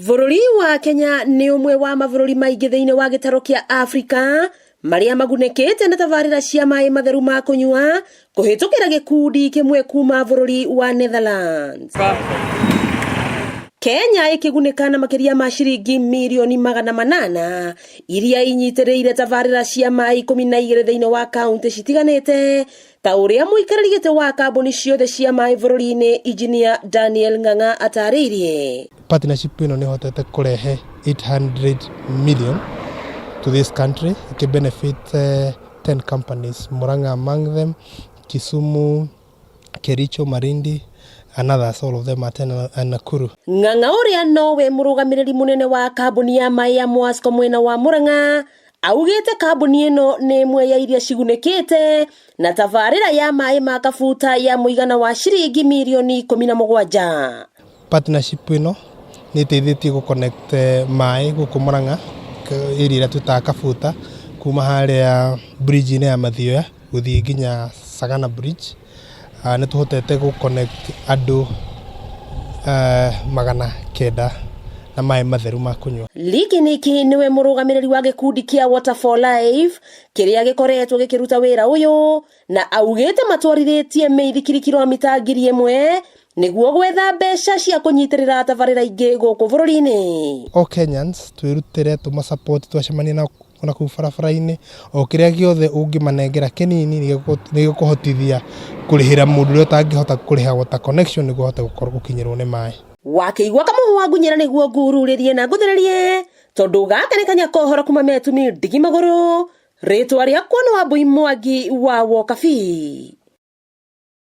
Bururi wa Kenya ni umwe wa mabũrũri maingĩ thĩinĩ wa gĩtarũ kĩa Afrika maria magunĩkĩte na tabarĩra cia maĩ matheru ma kũnyua kũhĩtũkĩra gĩkundi kĩmwe kuma bũrũri wa Netherlands. Kenya ĩkĩgunĩka na makĩria ma ciringi mirioni 800 iria inyitĩrĩire tabarĩra cia maĩ 12 thĩinĩ wa kaunti citiganĩte, ta ũrĩa mũikarĩri gĩtĩ wa kambuni ciothe cia maĩ bũrũri-inĩ Engineer Daniel Ng'ang'a atarĩirie. Partnership ĩno nĩ hotete kũrehe 800 million to this country, it benefit 10 companies, Murang'a among them, Kisumu, Kericho, Marindi, and others, all of them are 10 and Nakuru. Ng'ang'a ũrĩa nowe mũrũgamĩrĩri mũnene wa kambuni ya maĩ ya Mwasco mwena wa Murang'a augĩte kambuni ĩno nĩ ĩmwe ya iria cigunĩkĩte na tabarĩra ya maĩ ma kabuta ya mũigana wa ciringi mirioni 17. Partnership ĩno nĩ ĩteithĩtie gũconnect maĩ gũkũ Murang'a area twĩtaga Kabuta kuma harĩa bridge-inĩ ya Mathioya gũthiĩ nginya Sagana bridge. Nĩ tũhotete gũconnect andũ 900 na maĩ matheru ma kũnyua. Liki Niki niwe mũrũgamĩrĩri wa gĩkundi kĩa Water for Life kĩrĩa gĩkoretwo gĩkĩruta wĩra ũyũ na augĩte matwarithĩtie mĩithikiri kilomita 1000 nĩguo gwetha mbeca cia kũnyitĩrĩra tabarĩra ingĩ gũkũ bũrũri-inĩ. O Kenyans twĩrutĩre tũmasupport twacemania na kũu barabara-inĩ, o kĩrĩa gĩothe ũngĩmanengera kĩnini nĩ gũkũhotithia kũrĩhĩra mũndũ ũrĩa ũtangĩhota kũrĩha water connection nĩguo ahote gũkorwo gũkinyĩrwo nĩ maĩ. Wakĩigua kamũhu wa ngunyĩra nĩguo ngururĩrie na ngũthererie tondũ gaka nĩ kanya kohoro kuma metumi ndigi magũrũ, rĩtwa rĩakwa nĩ Wambui Mwangi wa Wokabi.